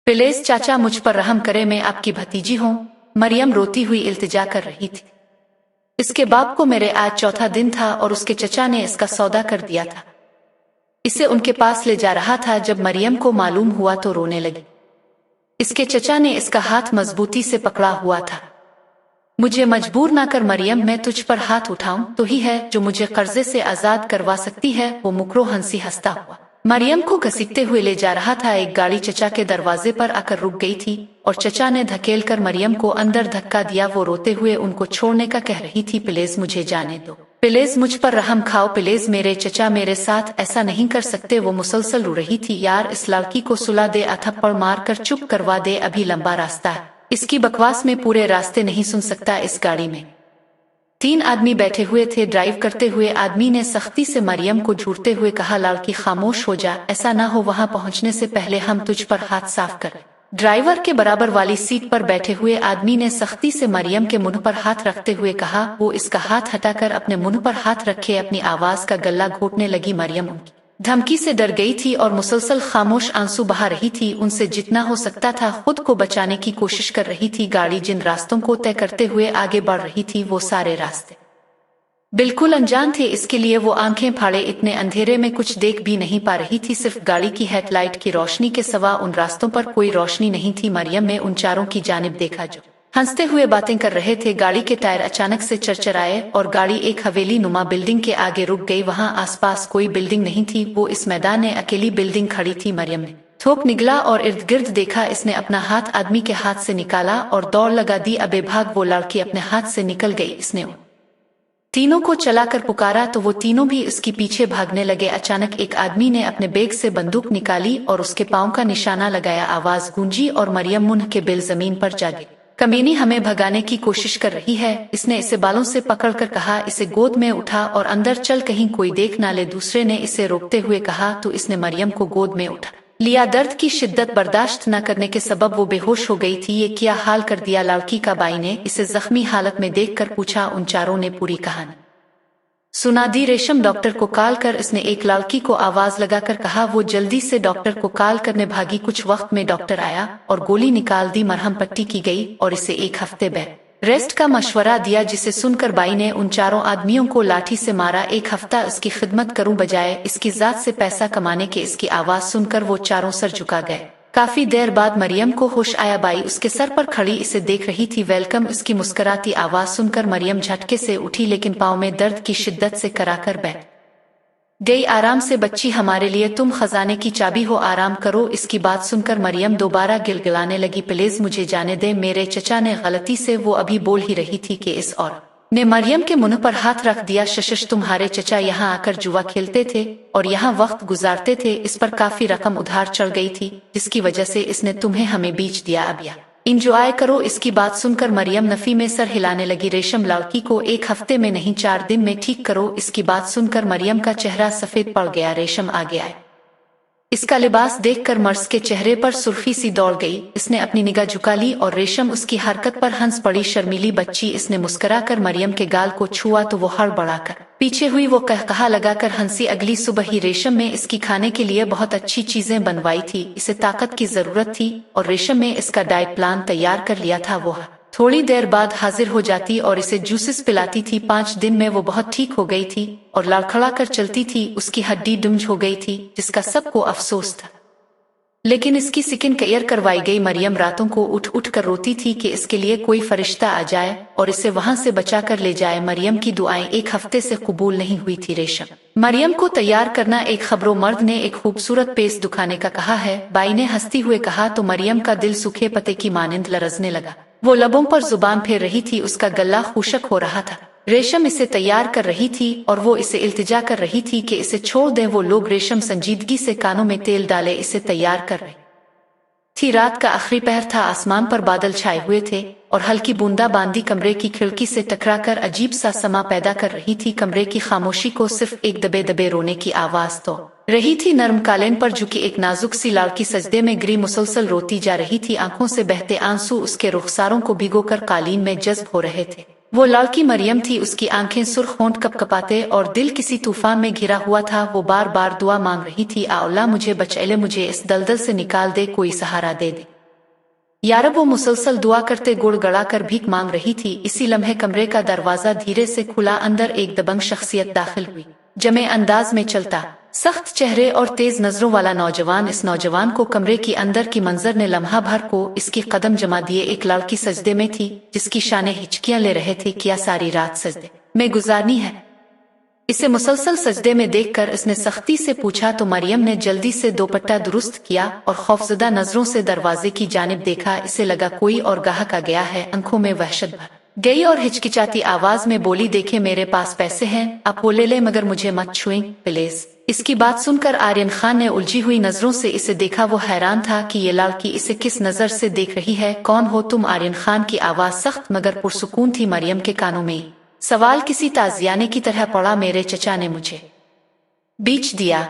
Please चाचा मुझ पर रहम करे, मैं आपकी भतीजी हूँ। मरियम रोती हुई इल्तिजा कर रही थी। इसके बाप को मेरे आज चौथा दिन था और उसके चचा ने इसका सौदा कर दिया था। इसे उनके पास ले जा रहा था, जब मरियम को मालूम हुआ तो रोने लगी। इसके चचा ने इसका हाथ मजबूती से पकड़ा हुआ था। मुझे मजबूर ना कर मरियम, मैं तुझ पर हाथ उठाऊं तो ही है जो मुझे कर्जे से आजाद करवा सकती है। वो मुकरो हंसी हंसता हुआ मरियम को घसीटते हुए ले जा रहा था। एक गाड़ी चचा के दरवाजे पर आकर रुक गई थी और चचा ने धकेल कर मरियम को अंदर धक्का दिया। वो रोते हुए उनको छोड़ने का कह रही थी, प्लीज मुझे जाने दो, प्लीज मुझ पर रहम खाओ, प्लीज मेरे चचा मेरे साथ ऐसा नहीं कर सकते। वो मुसलसल रो रही थी, यार इस लड़की को सुला दे, थप्पड़ मार कर चुप करवा दे, अभी लंबा रास्ता है, इसकी बकवास में पूरे रास्ते नहीं सुन सकता। इस गाड़ी में 3 आदमी बैठे हुए थे। ड्राइव करते हुए आदमी ने सख्ती से मरियम को झूरते हुए कहा, लड़की खामोश हो जा, ऐसा ना हो वहां पहुंचने से पहले हम तुझ पर हाथ साफ कर। ड्राइवर के बराबर वाली सीट पर बैठे हुए आदमी ने सख्ती से मरियम के मुंह पर हाथ रखते हुए कहा। वो इसका हाथ हटाकर अपने मुंह पर हाथ रखे अपनी आवाज का गला घोटने लगी। मरियम उनकी धमकी से डर गई थी और मुसलसल खामोश आंसू बहा रही थी। उनसे जितना हो सकता था खुद को बचाने की कोशिश कर रही थी। गाड़ी जिन रास्तों को तय करते हुए आगे बढ़ रही थी वो सारे रास्ते बिल्कुल अनजान थे इसके लिए। वो आंखें फाड़े इतने अंधेरे में कुछ देख भी नहीं पा रही थी, सिर्फ गाड़ी की हेडलाइट की रोशनी के सिवा उन रास्तों पर कोई रोशनी नहीं थी। मरियम ने उन चारों की जानिब देखा जो हंसते हुए बातें कर रहे थे। गाड़ी के टायर अचानक से चरचराए और गाड़ी एक हवेली नुमा बिल्डिंग के आगे रुक गई। वहां आसपास कोई बिल्डिंग नहीं थी, वो इस मैदान में अकेली बिल्डिंग खड़ी थी। मरियम ने थोक निगला और इर्द गिर्द देखा। इसने अपना हाथ आदमी के हाथ से निकाला और दौड़ लगा दी। अबे भाग, वो लड़की अपने हाथ से निकल गई। इसने उन तीनों को चलाकर पुकारा तो वो तीनों भी उसके पीछे भागने लगे। अचानक एक आदमी ने अपने बैग से बंदूक निकाली और उसके पांव का निशाना लगाया। आवाज गूंजी और मरियम मुंह के बिल जमीन पर जा गिरी। कमीनी हमें भगाने की कोशिश कर रही है, इसने इसे बालों से पकड़कर कहा। इसे गोद में उठा और अंदर चल, कहीं कोई देख ना ले। दूसरे ने इसे रोकते हुए कहा तो इसने मरियम को गोद में उठा लिया। दर्द की शिद्दत बर्दाश्त न करने के सबब वो बेहोश हो गई थी। ये क्या हाल कर दिया लड़की का? बाई ने इसे जख्मी हालत में देखकर पूछा। उन चारों ने पूरी कहानी सुना दी। रेशम डॉक्टर को कॉल कर, इसने एक लड़की को आवाज लगाकर कहा। वो जल्दी से डॉक्टर को कॉल करने भागी। कुछ वक्त में डॉक्टर आया और गोली निकाल दी। मरहम पट्टी की गई और इसे 1 हफ्ते बेड रेस्ट का मशवरा दिया, जिसे सुनकर बाई ने उन चारों आदमियों को लाठी से मारा। 1 हफ्ता इसकी खिदमत करूं बजाय इसकी जात से पैसा कमाने के। इसकी आवाज सुनकर वो चारों सर झुका गए। काफी देर बाद मरियम को होश आया। बाई उसके सर पर खड़ी इसे देख रही थी। वेलकम, इसकी मुस्कुराती आवाज सुनकर मरियम झटके से उठी, लेकिन पाँव में दर्द की शिद्दत से कराकर बैठ गई। आराम से बच्ची, हमारे लिए तुम खजाने की चाबी हो, आराम करो। इसकी बात सुनकर मरियम दोबारा गिलगिलाने लगी। प्लीज मुझे जाने दे, मेरे चचा ने गलती से। वो अभी बोल ही रही थी कि इस औरत ने मरियम के मुंह पर हाथ रख दिया। शश, तुम्हारे चचा यहाँ आकर जुआ खेलते थे और यहाँ वक्त गुजारते थे। इस पर काफी रकम उधार चढ़ गई थी, जिसकी वजह से इसने तुम्हें हमें बेच दिया। अब या इंजॉय करो। इसकी बात सुनकर मरियम नफी में सर हिलाने लगी। रेशम, लड़की को 1 हफ्ते में नहीं 4 दिन में ठीक करो। इसकी बात सुनकर मरियम का चेहरा सफेद पड़ गया। रेशम आगे आए। इसका लिबास देखकर मर्स के चेहरे पर सुर्खी सी दौड़ गई। इसने अपनी निगाह झुका ली और रेशम उसकी हरकत पर हंस पड़ी। शर्मीली बच्ची, इसने मुस्कुराकर मरियम के गाल को छुआ तो वो हड़बड़ाकर पीछे हुई। वो कहकहा लगाकर हंसी। अगली सुबह ही रेशम में इसकी खाने के लिए बहुत अच्छी चीजें बनवाई थी। इसे ताकत की जरूरत थी और रेशम में इसका डाइट प्लान तैयार कर लिया था। वो थोड़ी देर बाद हाजिर हो जाती और इसे जूसेस पिलाती थी। 5 दिन में वो बहुत ठीक हो गई थी और लड़खड़ा कर चलती थी। उसकी हड्डी डुम्ज हो गई थी, जिसका सबको अफसोस था, लेकिन इसकी स्किन केयर करवाई गई। मरियम रातों को उठ उठ कर रोती थी कि इसके लिए कोई फरिश्ता आ जाए और इसे वहां से बचा कर ले जाए। मरियम की दुआएं 1 हफ्ते से कबूल नहीं हुई थी। रेशम मरियम को तैयार करना। एक खबरों मर्द ने एक खूबसूरत पेस्ट दुखाने का कहा है। बाई ने हंसती हुए कहा तो मरियम का दिल सूखे पत्ते की मानिंद लरजने लगा। वो लबों पर जुबान फेर रही थी, उसका गला खुशक हो रहा था। रेशम इसे तैयार कर रही थी और वो इसे इल्तिजा कर रही थी कि इसे छोड़ दें। वो लोग रेशम संजीदगी से कानों में तेल डाले इसे तैयार कर रही थी। रात का आखिरी पहर था। आसमान पर बादल छाए हुए थे और हल्की बूंदाबांदी कमरे की खिड़की से टकराकर अजीब सा समा पैदा कर रही थी। कमरे की खामोशी को सिर्फ एक दबे दबे रोने की आवाज तो रही थी। नरम कालीन पर झुकी एक नाजुक सी लड़की सजदे में गिरी मुसलसल रोती जा रही थी। आंखों से बहते आंसू उसके रुखसारों को भिगोकर कालीन में जज्ब हो रहे थे। वो लड़की मरियम थी। उसकी आंखें सुर्ख होंठ कपकपाते और दिल किसी तूफान में घिरा हुआ था। वो बार बार दुआ मांग रही थी, आ अल्लाह मुझे बचा ले, मुझे इस दलदल से निकाल दे, कोई सहारा दे दे। या रब, वो मुसलसल दुआ करते गुड़ गड़ा कर भीख मांग रही थी। इसी लम्हे कमरे का दरवाजा धीरे से खुला। अंदर एक दबंग शख्सियत दाखिल हुई। जमे अंदाज में चलता, सख्त चेहरे और तेज नजरों वाला नौजवान। इस नौजवान को कमरे की अंदर की मंजर ने लम्हा भर को इसकी कदम जमा दिए। एक लड़की सजदे में थी जिसकी शाने हिचकियां ले रहे थे। क्या सारी रात सजदे में गुजारनी है? इसे मुसलसल सजदे में देखकर इसने सख्ती से पूछा तो मरियम ने जल्दी से दोपट्टा दुरुस्त किया और खौफजदा नजरों से दरवाजे की जानिब देखा। इसे लगा कोई और गाहक आ गया है। आंखों में वहशत भर गई और हिचकिचाती आवाज में बोली, देखे मेरे पास पैसे हैं, आप वो ले ले, मगर मुझे मत छुएं प्लीज। इसकी बात सुनकर आर्यन खान ने उलझी हुई नजरों से इसे देखा। वो हैरान था कि ये लड़की इसे किस नजर से देख रही है। कौन हो तुम? आर्यन खान की आवाज सख्त मगर पुरसुकून थी। मरियम के कानों में सवाल किसी ताजियाने की तरह पड़ा। मेरे चचा ने मुझे बेच दिया,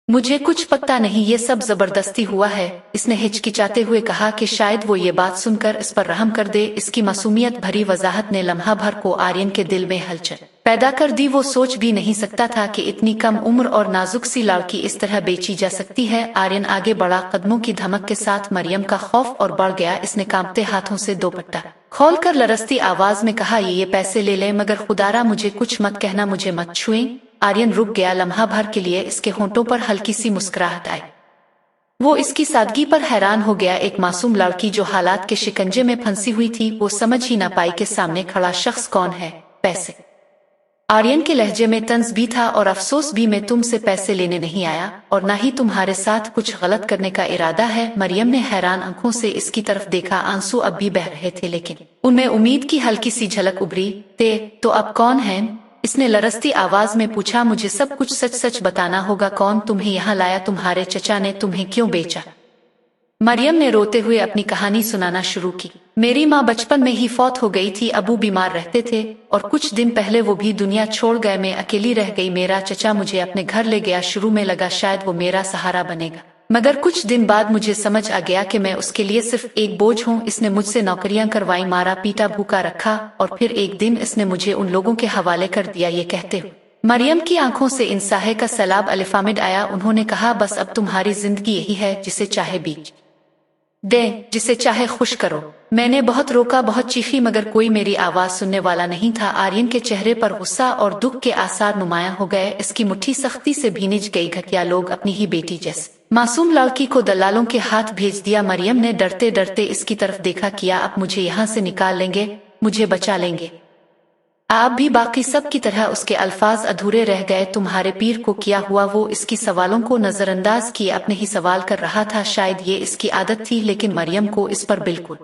मुझे कुछ पता नहीं, ये सब जबरदस्ती हुआ है। इसने हिचकिचाते हुए कहा कि शायद वो ये बात सुनकर इस पर रहम कर दे। इसकी मासूमियत भरी वजाहत ने लम्हा भर को आर्यन के दिल में हलचल पैदा कर दी। वो सोच भी नहीं सकता था कि इतनी कम उम्र और नाजुक सी लड़की इस तरह बेची जा सकती है। आर्यन आगे बढ़ा। कदमों की धमक के साथ मरियम का खौफ और बढ़ गया। इसने कांपते हाथों से दोपट्टा खोलकर लरसती आवाज में कहा, ये पैसे ले ले, मगर खुदारा मुझे कुछ मत कहना, मुझे मत छुएं। आर्यन रुक गया। लम्हा भर के लिए इसके होंठों पर हल्की सी मुस्कुराहट आई। वो इसकी सादगी पर हैरान हो गया। एक मासूम लड़की जो हालात के शिकंजे में फंसी हुई थी, वो समझ ही ना पाई कि सामने खड़ा शख्स कौन है। पैसे? आर्यन के लहजे में तंज भी था और अफसोस भी। मैं तुमसे पैसे लेने नहीं आया और ना ही तुम्हारे साथ कुछ गलत करने का इरादा है। मरियम ने हैरान आंखों से इसकी तरफ देखा। आंसू अब भी बह रहे थे लेकिन उनमें उम्मीद की हल्की सी झलक उभरी। तो अब कौन है? इसने लरसती आवाज में पूछा। मुझे सब कुछ सच सच बताना होगा। कौन तुम्हें यहाँ लाया? तुम्हारे चचा ने तुम्हें क्यों बेचा? मरियम ने रोते हुए अपनी कहानी सुनाना शुरू की। मेरी माँ बचपन में ही फौत हो गई थी। अबू बीमार रहते थे और कुछ दिन पहले वो भी दुनिया छोड़ गए। मैं अकेली रह गई। मेरा चचा मुझे अपने घर ले गया। शुरू में लगा शायद वो मेरा सहारा बनेगा, मगर कुछ दिन बाद मुझे समझ आ गया कि मैं उसके लिए सिर्फ एक बोझ हूँ। इसने मुझसे नौकरियां करवाई, मारा पीटा, भूखा रखा और फिर एक दिन इसने मुझे उन लोगों के हवाले कर दिया। ये कहते हुए मरियम की आंखों से इंसाहे का सैलाब अलिफामिद आया। उन्होंने कहा, बस अब तुम्हारी जिंदगी यही है, जिसे चाहे बीच दे, जिसे चाहे खुश करो। मैंने बहुत रोका, बहुत चीखी, मगर कोई मेरी आवाज सुनने वाला नहीं था। आर्यन के चेहरे पर गुस्सा और दुख के आसार नुमायां हो गए। इसकी मुट्ठी सख्ती से भींच गई। घटिया लोग अपनी ही बेटी जैसे मासूम लड़की को दलालों के हाथ भेज दिया। मरियम ने डरते डरते इसकी तरफ देखा। किया अब मुझे यहाँ से निकाल लेंगे, मुझे बचा लेंगे? आप भी बाकी सब की तरह? उसके अल्फाज अधूरे रह गए। तुम्हारे पीर को क्या हुआ? वो इसकी सवालों को नजरअंदाज किए अपने ही सवाल कर रहा था। शायद ये इसकी आदत थी, लेकिन मरियम को इस पर बिल्कुल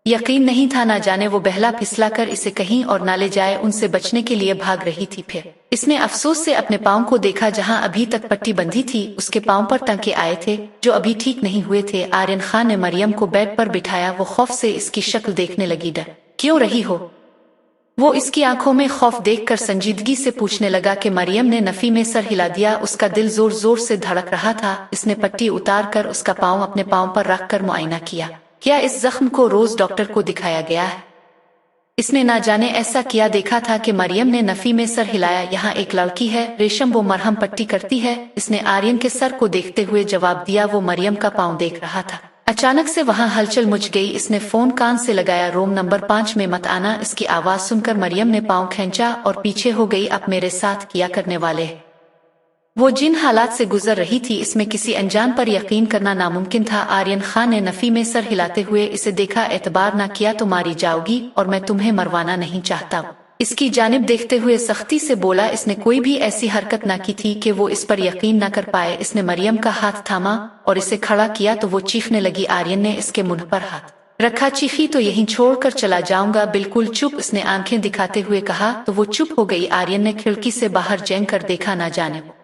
यकीन नहीं था। ना जाने वो बहला फिसला कर इसे कहीं और ना ले जाए। उनसे बचने के लिए भाग रही थी। फिर इसने अफसोस से अपने पाँव को देखा। जहां अभी तक पट्टी बंधी थी, उसके पाँव पर टांके आए थे जो अभी ठीक नहीं हुए थे। आर्यन खान ने मरियम को बेड पर बिठाया। वो खौफ से इसकी शक्ल देखने लगी। डर क्यों रही हो? वो इसकी आंखों में खौफ देखकर संजीदगी से पूछने लगा कि मरियम ने नफी में सर हिला दिया। उसका दिल जोर जोर से धड़क रहा था। इसने पट्टी उतार कर उसका पाँव अपने पाँव पर रखकर मुआयना किया। क्या इस जख्म को रोज डॉक्टर को दिखाया गया है? इसने ना जाने ऐसा किया देखा था कि मरियम ने नफी में सर हिलाया। यहाँ एक लड़की है रेशम, वो मरहम पट्टी करती है। इसने आर्यन के सर को देखते हुए जवाब दिया। वो मरियम का पाँव देख रहा था। अचानक से वहां हलचल मच गई। इसने फोन कान से लगाया। रूम नंबर 5 में मत आना। इसकी आवाज सुनकर मरियम ने पाँव खींचा और पीछे हो गई। अब मेरे साथ किया करने वाले वो जिन हालात से गुजर रही थी, इसमें किसी अनजान पर यकीन करना नामुमकिन था। आर्यन खान ने नफी में सर हिलाते हुए इसे देखा। एतबार ना किया तो मारी जाओगी और मैं तुम्हें मरवाना नहीं चाहता। इसकी जानिब देखते हुए सख्ती से बोला। इसने कोई भी ऐसी हरकत ना की थी कि वो इस पर यकीन न कर पाए। इसने मरियम का हाथ थामा और इसे खड़ा किया तो वो चीखने लगी। आर्यन ने इसके मुंह पर हाथ रखा। चीखी तो यहीं छोड़कर चला जाऊंगा। बिल्कुल चुप, इसने आंखें दिखाते हुए कहा। तो वो चुप हो गई। आर्यन ने खिड़की से बाहर जेंग कर देखा। ना जाने वो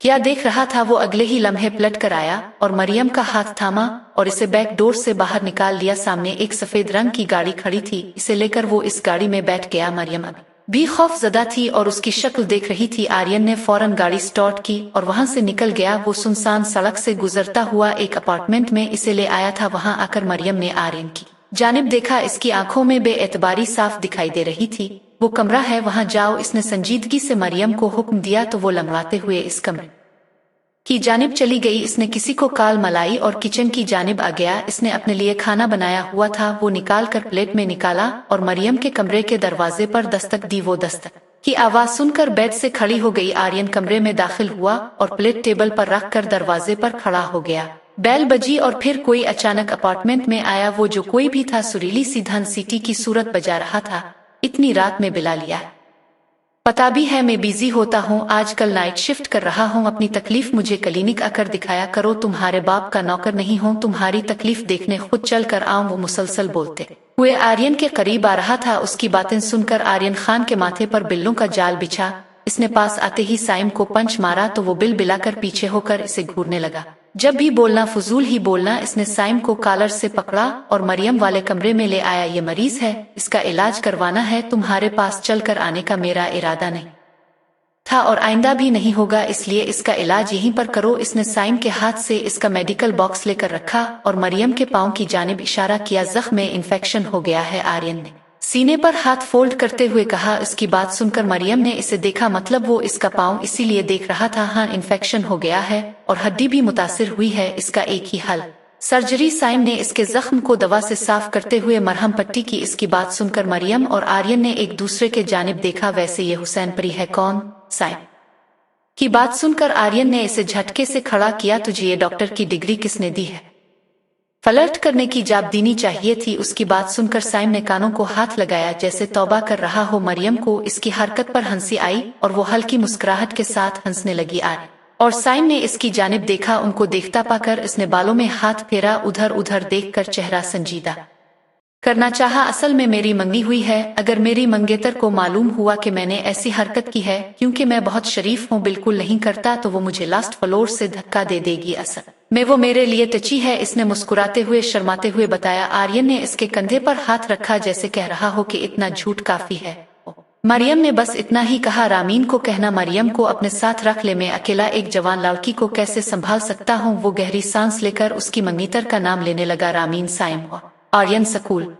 क्या देख रहा था। वो अगले ही लम्हे पलट कर आया और मरियम का हाथ थामा और इसे बैक डोर से बाहर निकाल लिया। सामने एक सफेद रंग की गाड़ी खड़ी थी। इसे लेकर वो इस गाड़ी में बैठ गया। मरियम अभी भी खौफजदा थी और उसकी शक्ल देख रही थी। आर्यन ने फौरन गाड़ी स्टार्ट की और वहां से निकल गया। वो सुनसान सड़क से गुजरता हुआ एक अपार्टमेंट में इसे ले आया था। वहां आकर मरियम ने आर्यन की जानिब देखा। इसकी आंखों में बेएतबारी साफ दिखाई दे रही थी। वो कमरा है, वहां जाओ। इसने संजीदगी से मरियम को हुक्म दिया तो वो लंगड़ाते हुए इस कमरे की जानिब चली गई। इसने किसी को कॉल मलाई और किचन की जानिब आ गया। इसने अपने लिए खाना बनाया हुआ था, वो निकाल कर प्लेट में निकाला और मरियम के कमरे के दरवाजे पर दस्तक दी। वो दस्तक की आवाज सुनकर बेड से खड़ी हो गई। आर्यन कमरे में दाखिल हुआ और प्लेट टेबल पर रख कर दरवाजे पर खड़ा हो गया। बेल बजी और फिर कोई अचानक अपार्टमेंट में आया। वो जो कोई भी था सुरीली सी धन सिटी की सूरत बजा रहा था। इतनी रात में बुला लिया, पता भी है मैं बिजी होता हूँ, आजकल नाइट शिफ्ट कर रहा हूँ। अपनी तकलीफ मुझे क्लिनिक आकर दिखाया करो, तुम्हारे बाप का नौकर नहीं हूँ, तुम्हारी तकलीफ देखने खुद चल कर आऊं। वो मुसलसल बोलते हुए आर्यन के करीब आ रहा था। उसकी बातें सुनकर आर्यन खान के माथे पर बिल्लों का जाल बिछा। इसने पास आते ही साइम को पंच मारा तो वो बिल बिलाकर पीछे होकर इसे घूरने लगा। जब भी बोलना फजूल ही बोलना। इसने साइम को कॉलर से पकड़ा और मरियम वाले कमरे में ले आया। ये मरीज है, इसका इलाज करवाना है, तुम्हारे पास चल कर आने का मेरा इरादा नहीं था और आइंदा भी नहीं होगा, इसलिए इसका इलाज यहीं पर करो। इसने साइम के हाथ से इसका मेडिकल बॉक्स लेकर रखा और मरियम के पांव की जानिब इशारा किया। जख्म में इन्फेक्शन हो गया है। आर्यन ने सीने पर हाथ फोल्ड करते हुए कहा। इसकी बात सुनकर मरियम ने इसे देखा, मतलब वो इसका पाँव इसीलिए देख रहा था। हाँ, इन्फेक्शन हो गया है और हड्डी भी मुतासिर हुई है, इसका एक ही हल सर्जरी। साइम ने इसके जख्म को दवा से साफ करते हुए मरहम पट्टी की। इसकी बात सुनकर मरियम और आर्यन ने एक दूसरे के जानिब देखा। वैसे ये हुसैन परी है कौन? साइम की बात सुनकर आर्यन ने इसे झटके से खड़ा किया। तुझे ये डॉक्टर की डिग्री किसने दी है? फ्लर्ट करने की जाब देनी चाहिए थी। उसकी बात सुनकर साइम ने कानों को हाथ लगाया जैसे तौबा कर रहा हो। मरियम को इसकी हरकत पर हंसी आई और वो हल्की मुस्कुराहट के साथ हंसने लगी। और साइम ने इसकी जानिब देखा। उनको देखता पाकर इसने बालों में हाथ फेरा। उधर उधर देखकर चेहरा संजीदा करना चाहा। असल में मेरी मंगी हुई है। अगर मेरी मंगेतर को मालूम हुआ कि मैंने ऐसी हरकत की है, क्योंकि मैं बहुत शरीफ हूँ, बिल्कुल नहीं करता, तो वो मुझे लास्ट फ्लोर से धक्का दे देगी। असल में वो मेरे लिए टची है, इसने मुस्कुराते हुए शर्माते हुए बताया। आर्यन ने इसके कंधे पर हाथ रखा जैसे कह रहा हो कि इतना झूठ काफी है। मरियम ने बस इतना ही कहा। रामीन को कहना मरियम को अपने साथ रख ले, मैं अकेला एक जवान लड़की को कैसे संभाल सकता हूँ। वो गहरी सांस लेकर उसकी मंगीतर का नाम लेने लगा। रामीन, साइम और आर्यन स्कूल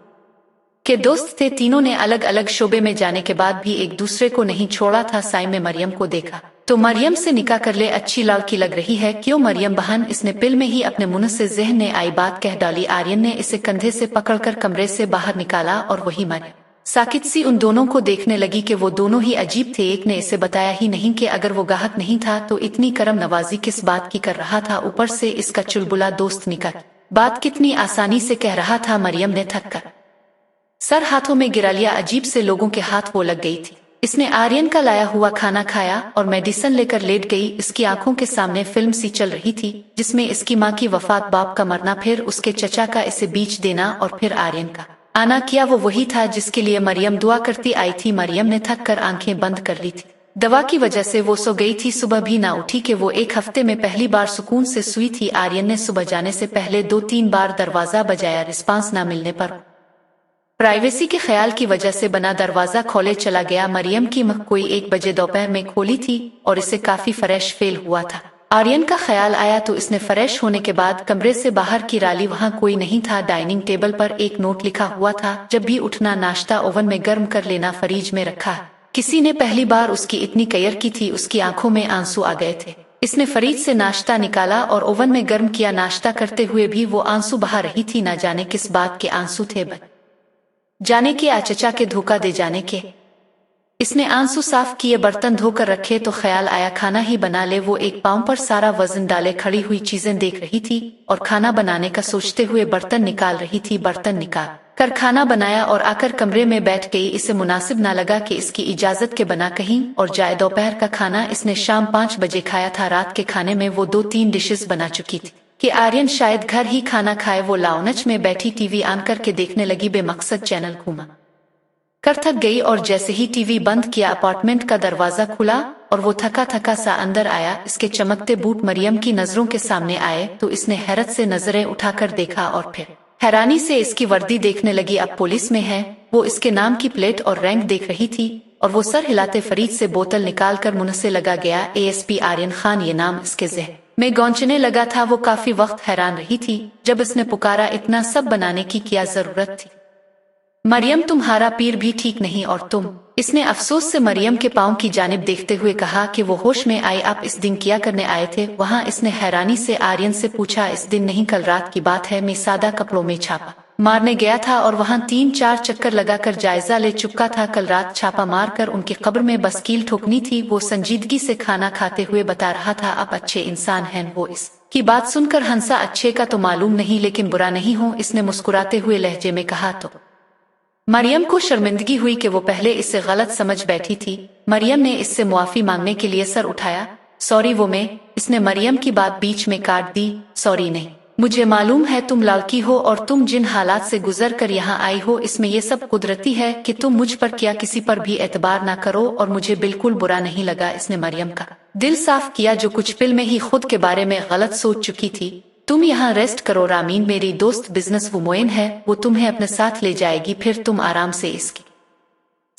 के दोस्त थे। तीनों ने अलग अलग शोबे में जाने के बाद भी एक दूसरे को नहीं छोड़ा था। साइम ने मरियम को देखा तो मरियम से निकाह कर ले, अच्छी लड़की लग रही है। क्यों मरियम बहन? इसने पिल में ही अपने मुंह से जहन ने आई बात कह डाली। आर्यन ने इसे कंधे से पकड़कर कमरे से बाहर निकाला और वही मरियम साकित सी उन दोनों को देखने लगी कि वो दोनों ही अजीब थे। एक ने इसे बताया ही नहीं कि अगर वो गाहक नहीं था तो इतनी करम नवाजी किस बात की कर रहा था। ऊपर से इसका चुलबुला दोस्त निकाह बात कितनी आसानी से कह रहा था। मरियम ने थक कर सर हाथों में गिरा लिया। अजीब से लोगों के हाथ वो लग गई थी। इसने आर्यन का लाया हुआ खाना खाया और मेडिसिन लेकर लेट गई। इसकी आंखों के सामने फिल्म सी चल रही थी जिसमें इसकी माँ की वफात, बाप का मरना, फिर उसके चचा का इसे बीच देना और फिर आर्यन का आना। किया वो वही था जिसके लिए मरियम दुआ करती आई थी। मरियम ने थक कर आंखें बंद कर ली थी। दवा की वजह से वो सो गई थी। सुबह भी ना उठी कि वो एक हफ्ते में पहली बार सुकून से सोई थी। आर्यन ने सुबह जाने से पहले 2-3 बार दरवाजा बजाया। रिस्पांस ना मिलने पर प्राइवेसी के ख्याल की वजह से बना दरवाजा खोले चला गया। मरियम की मख कोई 1 बजे दोपहर में खोली थी और इसे काफी फ्रेश फील हुआ था। आर्यन का ख्याल आया तो इसने फ्रेश होने के बाद कमरे से बाहर की राली, वहाँ कोई नहीं था। डाइनिंग टेबल पर एक नोट लिखा हुआ था, जब भी उठना नाश्ता ओवन में गर्म कर लेना, फ्रिज में रखा। किसी ने पहली बार उसकी इतनी केयर की थी। उसकी आंखों में आंसू आ गए थे। इसने फ्रिज से नाश्ता निकाला और ओवन में गर्म किया। नाश्ता करते हुए भी वो आंसू बहा रही थी। ना जाने किस बात के आंसू थे, जाने के चचा के धोखा दे जाने के। इसने आंसू साफ किए, बर्तन धोकर रखे तो ख्याल आया खाना ही बना ले। वो एक पांव पर सारा वजन डाले खड़ी हुई चीजें देख रही थी और खाना बनाने का सोचते हुए बर्तन निकाल रही थी। बर्तन निकाल कर खाना बनाया और आकर कमरे में बैठ गई। इसे मुनासिब ना लगा कि इसकी इजाजत के बना कहीं और जाए। दोपहर का खाना इसने शाम 5 बजे खाया था। रात के खाने में वो 2-3 डिशेस बना चुकी थी कि आर्यन शायद घर ही खाना खाए। वो लाउंज में बैठी टीवी ऑन करके देखने लगी। बेमकसद चैनल घूमा कर थक गई और जैसे ही टीवी बंद किया अपार्टमेंट का दरवाजा खुला और वो थका थका सा अंदर आया। इसके चमकते बूट मरियम की नजरों के सामने आए तो इसने हैरत से नजरें उठाकर देखा और फिर हैरानी से इसकी वर्दी देखने लगी। अब पुलिस में है। वो इसके नाम की प्लेट और रैंक देख रही थी और वो सर हिलाते फ्रिज से बोतल निकाल कर मुंह से लगा गया। ASP आर्यन खान, ये नाम इसके ज़हन में गौंचने लगा था। वो काफी वक्त हैरान रही थी जब इसने पुकारा, इतना सब बनाने की क्या जरूरत थी? मरियम, तुम्हारा पीर भी ठीक नहीं और तुम इसने अफसोस से मरियम के पांव की जानिब देखते हुए कहा कि वो होश में आई। आप इस दिन क्या करने आए थे वहां? इसने हैरानी से आर्यन से पूछा। इस दिन नहीं, कल रात की बात है। मैं सादा कपड़ों में छापा मारने गया था और वहां 3-4 चक्कर लगाकर जायजा ले चुका था। कल रात छापा मारकर उनकी कब्र में बस कील ठोकनी थी। वो संजीदगी से खाना खाते हुए बता रहा था। आप अच्छे इंसान हैं। वो इस की बात सुनकर हंसा। अच्छे का तो मालूम नहीं, लेकिन बुरा नहीं हूँ, इसने मुस्कुराते हुए लहजे में कहा। तो मरियम को शर्मिंदगी हुई कि वो पहले इसे गलत समझ बैठी थी। मरियम ने इससे मुआफी मांगने के लिए सर उठाया। सॉरी वो मैं, इसने मरियम की बात बीच में काट दी। सॉरी नहीं, मुझे मालूम है तुम लड़की हो और तुम जिन हालात से गुजर कर यहाँ आई हो इसमें ये सब कुदरती है कि तुम मुझ पर क्या किसी पर भी एतबार ना करो, और मुझे बिल्कुल बुरा नहीं लगा। इसने मरियम का दिल साफ किया जो कुछ पल में ही खुद के बारे में गलत सोच चुकी थी। तुम यहाँ रेस्ट करो रामीन, मेरी दोस्त बिजनेस वुमेन है, वो तुम्हें अपने साथ ले जाएगी, फिर तुम आराम से इसके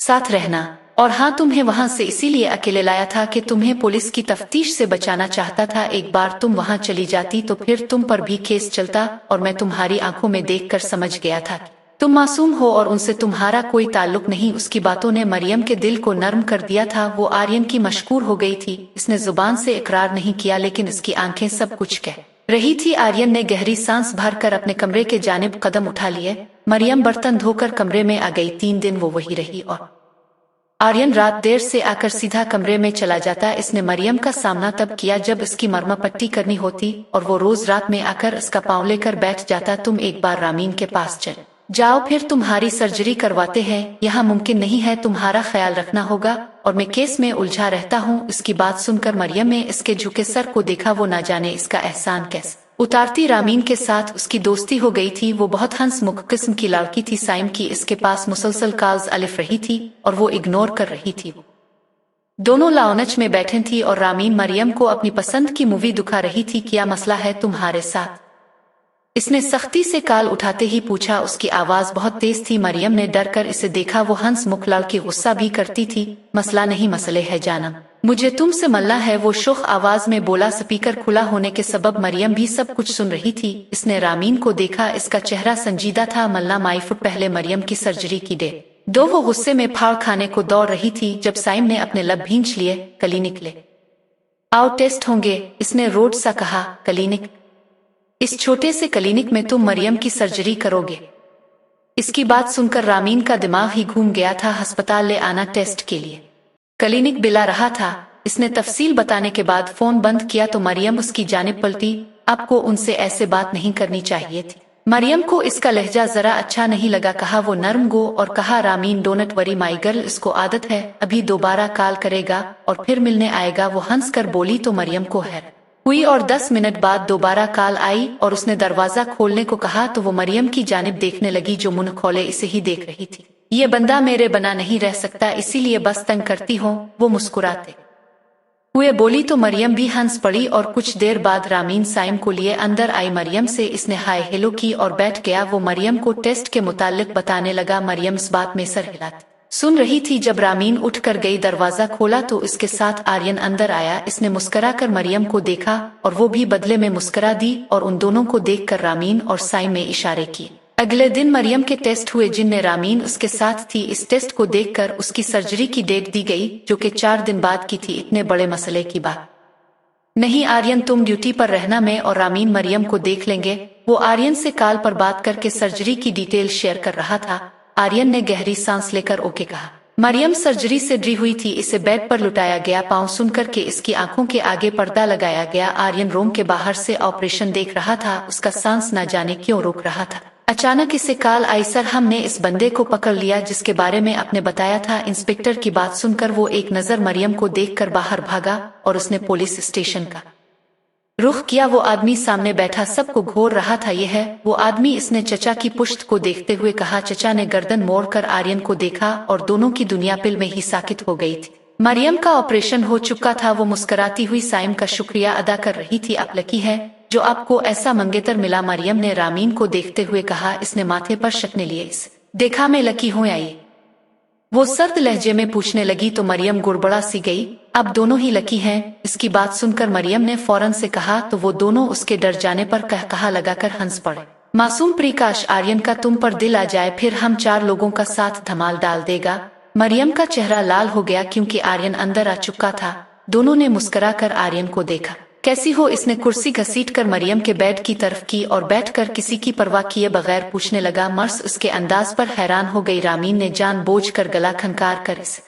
साथ रहना। और हाँ, तुम्हें वहां से इसीलिए अकेले लाया था कि तुम्हें पुलिस की तफ्तीश से बचाना चाहता था। एक बार तुम वहां चली जाती तो फिर तुम पर भी केस चलता, और मैं तुम्हारी आंखों में देखकर समझ गया था कि तुम मासूम हो और उनसे तुम्हारा कोई ताल्लुक नहीं। उसकी बातों ने मरियम के दिल को नर्म कर दिया था। वो आर्यन की मशकूर हो गई थी। इसने जुबान से इकरार नहीं किया, लेकिन इसकी आंखें सब कुछ कह रही थी। आर्यन ने गहरी सांस भरकर अपने कमरे के जानिब कदम उठा लिए। मरियम बर्तन धोकर कमरे में आ गई। 3 दिन वो वही रही और आर्यन रात देर से आकर सीधा कमरे में चला जाता। इसने मरियम का सामना तब किया जब इसकी मरमा पट्टी करनी होती, और वो रोज रात में आकर इसका पांव लेकर बैठ जाता। तुम एक बार रामीन के पास चल जाओ, फिर तुम्हारी सर्जरी करवाते हैं। यहाँ मुमकिन नहीं है, तुम्हारा ख्याल रखना होगा, और मैं केस में उलझा रहता हूँ। इसकी बात सुनकर मरियम ने इसके झुके सर को देखा। वो ना जाने इसका एहसान कैसे उतारती। रामीन के साथ उसकी दोस्ती हो गई थी। वो बहुत हंसमुख किस्म की लड़की थी। साइम की इसके पास मुसलसल कॉल्स अलिफ रही थी और वो इग्नोर कर रही थी। दोनों लाउंज में बैठे थी और रामीन मरियम को अपनी पसंद की मूवी दिखा रही थी। क्या मसला है तुम्हारे साथ? इसने सख्ती से कॉल उठाते ही पूछा। उसकी आवाज बहुत तेज थी। मरियम ने डर कर इसे देखा। वो हंसमुख लड़की गुस्सा भी करती थी। मसला नहीं, मसले है जानम, मुझे तुमसे मल्ला है, वो शुख आवाज में बोला। स्पीकर खुला होने के सबब मरियम भी सब कुछ सुन रही थी। इसने रामीन को देखा। इसका चेहरा संजीदा था। मल्ला माई फुट पहले मरियम की सर्जरी की डेट दो। वो गुस्से में फाड़ खाने को दौड़ रही थी जब साइम ने अपने लब भींच लिए। क्लिनिक ले आओ, टेस्ट होंगे, इसने रोड सा कहा। क्लिनिक? इस छोटे से क्लिनिक में तुम मरियम की सर्जरी करोगे? इसकी बात सुनकर रामीन का दिमाग ही घूम गया था। अस्पताल ले आना टेस्ट के लिए। क्लिनिक बिला रहा था। इसने तफसील बताने के बाद फोन बंद किया तो मरियम उसकी जानिब पलटी। आपको उनसे ऐसे बात नहीं करनी चाहिए थी। मरियम को इसका लहजा जरा अच्छा नहीं लगा। कहा वो नरम गो और कहा Ramin don't worry my girl, इसको आदत है, अभी दोबारा कॉल करेगा और फिर मिलने आएगा। वो हंस कर बोली तो मरियम को हैरत हुई और 10 मिनट बाद दोबारा कॉल आई और उसने दरवाजा खोलने को कहा तो वो मरियम की जानिब देखने लगी जो मुंह खोले इसे ही देख रही थी। ये बंदा मेरे बना नहीं रह सकता, इसीलिए बस तंग करती हो, वो मुस्कुराते हुए बोली तो मरियम भी हंस पड़ी। और कुछ देर बाद रामीन साइम को लिए अंदर आई। मरियम से इसने हाय हेलो की और बैठ गया। वो मरियम को टेस्ट के मुतालिक बताने लगा। मरियम इस बात में सर हिलाती सुन रही थी। जब रामीन उठ कर गई, दरवाजा खोला तो इसके साथ आर्यन अंदर आया। इसने मुस्करा कर मरियम को देखा और वो भी बदले में मुस्करा दी और उन दोनों को देखकर रामीन और साइम में इशारे किए। अगले दिन मरियम के टेस्ट हुए जिनमें रामीन उसके साथ थी। इस टेस्ट को देखकर उसकी सर्जरी की डेट दी गई जो कि 4 दिन बाद की थी। इतने बड़े मसले की बात नहीं आर्यन, तुम ड्यूटी पर रहना, मैं और रामीन मरियम को देख लेंगे। वो आर्यन से कॉल पर बात करके सर्जरी की डिटेल शेयर कर रहा था। आर्यन ने गहरी सांस लेकर ओके कहा। मरियम सर्जरी से डरी हुई थी। इसे बेड पर लुटाया गया। पांव सुनकर के इसकी आंखों के आगे पर्दा लगाया गया। आर्यन रूम के बाहर से ऑपरेशन देख रहा था। उसका सांस न जाने क्यों रुक रहा था। अचानक इसे कॉल आई, सर हमने इस बंदे को पकड़ लिया जिसके बारे में आपने बताया था। इंस्पेक्टर की बात सुनकर वो एक नजर मरियम को देखकर बाहर भागा और उसने पुलिस स्टेशन का रुख किया। वो आदमी सामने बैठा सबको घोर रहा था। यह है वो आदमी, इसने चचा की पुश्त को देखते हुए कहा। चचा ने गर्दन मोड़कर आर्यन को देखा और दोनों की दुनिया पिल में ही साकित हो गई थी। मरियम का ऑपरेशन हो चुका था। वो मुस्कुराती हुई साइम का शुक्रिया अदा कर रही थी। आप लकी है जो आपको ऐसा मंगेतर मिला, मरियम ने रामीन को देखते हुए कहा। इसने माथे पर शकने लिए इस देखा मैं लकी हूँ या ये? वो सर्द लहजे में पूछने लगी तो मरियम गुड़बड़ा सी गई। अब दोनों ही लकी हैं। इसकी बात सुनकर मरियम ने फौरन से कहा तो वो दोनों उसके डर जाने पर कहा लगाकर हंस पड़े। मासूम प्रिकाश, आर्यन का तुम पर दिल आ जाए फिर हम 4 लोगों का साथ धमाल डाल देगा। मरियम का चेहरा लाल हो गया क्योंकि आर्यन अंदर आ चुका था। दोनों ने मुस्कुराकर आर्यन को देखा। कैसी हो? इसने कुर्सी घसीटकर मरियम के बेड की तरफ की और बैठकर किसी की परवाह किए बगैर पूछने लगा। मर्स उसके अंदाज पर हैरान हो गई। रामीन ने जानबूझकर गला खनकार कर इस